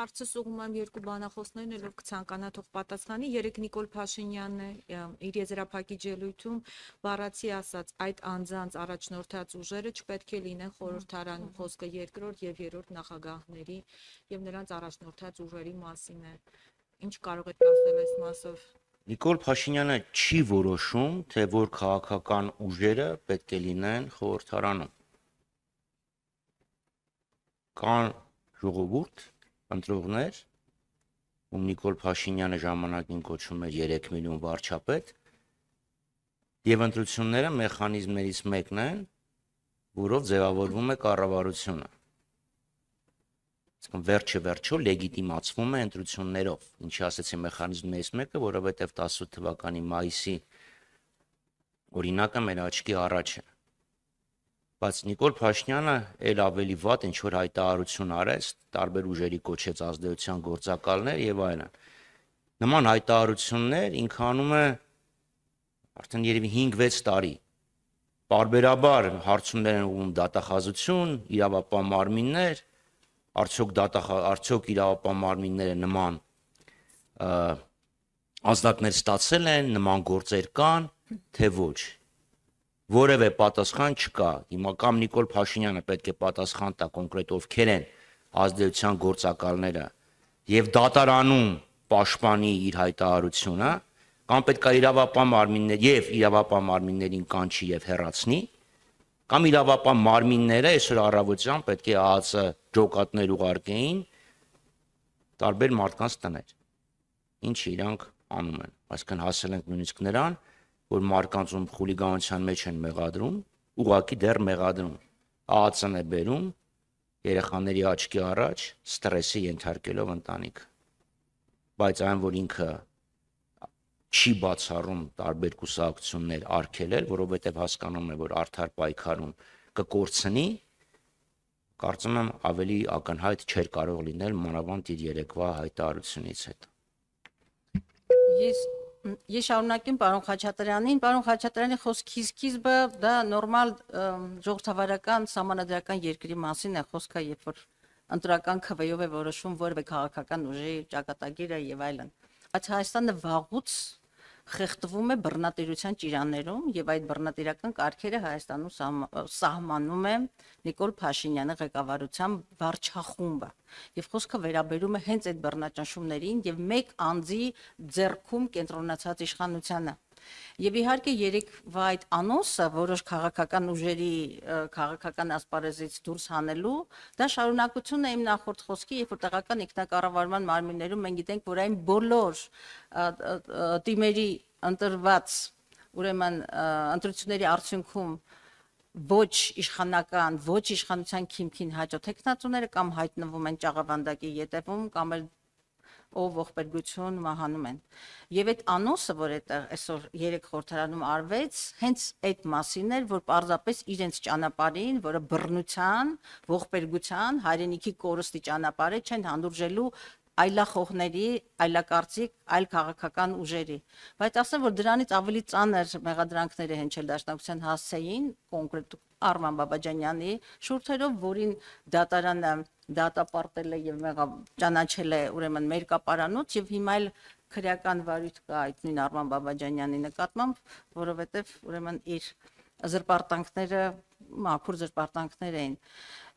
հարցս ուղղում եմ երկու բանախոսներին, ելով կցանկանա թող պատասխանի։ Երեք Նիկոլ Փաշինյանն է իր եզրափակիչ ելույթում բառացի ասաց, այդ անձանց առաջնորդած ուժերը չպետք է լինեն խորհրդարանում, խոսքը երկրորդ եւ երրորդ նախագահների եւ նրանց առաջնորդած ուժերի մասին է։ Ինչ կարող եք ասել այս մասով։ Նիկոլ Փաշինյանը չի որոշում, թե որ քաղաքական ուժերը պետք է լինեն խորհրդարանում։ Կան ժողովուրդ, ընտրողներ, ում Նիկոլ Փաշինյանը ժամանակին կոչում էր 3 միլիոն վարչապետ, եւ ընտրությունները մեխանիզմներից մեկն են, որով ձևավորվում է կառավարությունը։ Վերջը վերջո լեգիտիմացվում է ընտրություններով, ինչի ասեցի մեխանիզմներից մեկը, որովհետև 18 թվականի մայիսի օրինակը մեր աչքի առաջ է։ Բայց Նիկոլ Փաշինյանը էլ ավելի վատ ինչ որ հայտարարություն արեց, տարբեր ուժերի կոչեց ազդեցության գործակալներ եւ այլն։ Նման հայտարարություններ ինքը անում է արդեն երևի 5-6 տարի։ Պարբերաբար հարցումներ են ուղղում դատախազություն, իրավապահ մարմիններ, արդյոք իրավապահ մարմինները նման ազդակներ ստացել են, նման գործեր կան, թե ոչ։ Որևէ պատասխան չկա։ Հիմա կամ Նիկոլ Փաշինյանը պետք է պատասխան տա կոնկրետ ովքեր են ազդեցության գործակալները եւ դատարանում պաշտպանի իր հայտարարությունը, կամ պետք է իրավապահ մարմիններ եւ իրավապահ մարմիններին կանչի եւ հեռացնի, կամ իրավապահ մարմինները այսօր առավոտյան պետք է ԱԱՑ ջոկատներ ուղարկեին տարբեր մարդկանց տներ։ Ինչը իրանք անում են։ Այսինքն հասել ենք նույնիսկ նրան, որ մարդկանց ում խուլիգանության մեջ են մեղադրում, ուղղակի դեռ մեղադրում։ ԱԱՑ-ն է բերում երեխաների աչքի առաջ ստրեսի ենթարկելով ընտանիքը։ Բայց այն, որ ինքը չի բացառում տարբեր կուսակցություններ արգելել, որովհետև հասկանում է, որ արդար պայքարում կկորցնի, կարծում եմ ավելի ակնհայտ չէր կարող լինել մանավանդ իր երեկվա հայտարարությունից հետո։ Ես շարունակեմ պարոն Խաչատրյանին, պարոն Խաչատրյանի խոսքի սկիզբը դա նորմալ ժողովրդավարական սահմանադրական երկրի մասին է խոսքը, երբ որ ընտրական քվեով է որոշում որևէ քաղաքական ուժի ճակատագիրը եւ այլն։ Բայց Հայաստանը վաղուց խեղդվում է բռնատիրության ճիրաններում եւ այդ բռնատիրական կարգերը Հայաստանում սահմանում է Նիկոլ Փաշինյանի ղեկավարության վարչախումբը եւ խոսքը վերաբերում է հենց այդ բռնաճնշումներին եւ մեկ անձի ձեռքում կենտրոնացած իշխանությանը։ Եվ իհարկե երեկվա այդ անոնսը որոշ քաղաքական ուժերի քաղաքական ասպարեզից դուրս հանելու դա շարունակություն է իմ նախորդ խոսքի, երբ որ տեղական ինքնակառավարման մարմիններում մենք գիտենք, որ այն բոլոր թիմերի ընտրված ուրեմն ընտրությունների արդյունքում ոչ իշխանական, ոչ իշխանության քիմքին հաջող տեխնացուները կամ հայտնվում են ճաղավանդակի ետևում կամ էլ ով ողբերգություն մահանում են։ Եվ այդ անոնսը, որ այդտեղ այսօր երեք խորհրդարանում արվեց, հենց այդ մասին էր, որ պարզապես իրենց ճանապարհին, որը բռնության, ողբերգության, հայրենիքի կորստի ճանապարհը չեն հանդուրժելու այլախոհների, այլակարծիք, այլ քաղաքական ուժերի։ Բայց ասեմ, որ դրանից ավելի ծանր մեղադրանքները հնչել դաշնակցության հասցեին, կոնկրետ Արման Բաբաջանյանի շուրթերով, որին դատարանը դատապարտել է եւ ճանաչել է ուրեմն մերկապարանոց եւ հիմա էլ քրեական վարույթ կա այդ նույն Արման Բաբաջանյանի նկատմամբ, որովհետեւ ուրեմն իր զրպարտանքները մաքուր զրպարտանքներ էին։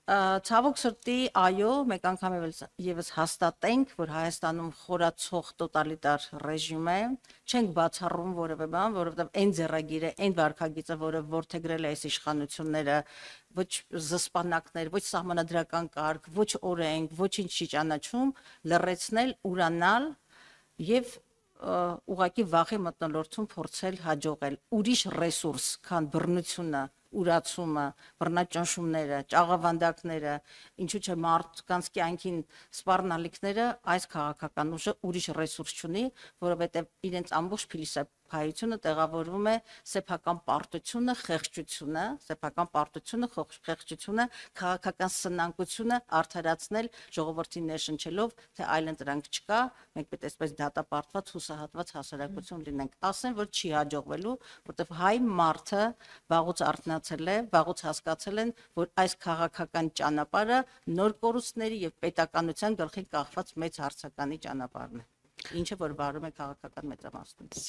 Ցավոք սրտի, այո, մեկ անգամ եւս հաստատենք, որ Հայաստանում խորացող տոտալիտար ռեժիմ է, չենք բացառում որևէ բան, որովհետեւ այն ձեռագիրը, այն վարքագիծը, որը ворթեգրել է այս իշխանությունները, ոչ զսպանակներ, ոչ սահմանադրական կարգ, ոչ օրենք, ոչինչ չի ճանաչում, լռեցնել, ուրանալ եւ ուղղակի վախի մտնոլորտում փորձել հաջողել ուրիշ ռեսուրս, քան բռնությունը, ուրացումը, բռնաճնշումները, ճաղավանդակները, ինչու՞ չէ մարդկանց կյանքին սպառնալիքները, այս քաղաքական ուժը ուրիշ ռեսուրս չունի, որովհետև իրենց ամբողջ փայությունը տեղավորվում է սեփական պարտությունը, խեղճությունը, սեփական պարտությունը, խեղճությունը, քաղաքական սնանկությունը արդարացնել ժողովրդին ներշնչելով, թե այլ ընտրանք չկա, մենք պետք է այսպես դատապարտված, հուսահատված հասարակություն լինենք։ Ասեն, որ չի հաջողվելու, որտեղ հայ մարդը վաղուց արթնացել է, վաղուց հասկացել են, որ այս քաղաքական ճանապարհը նոր կորուստների եւ պետականության գլխին կախված մեծ հարցականի ճանապարհն է, ինչը որ վարում է քաղաքական մեծամասնություն։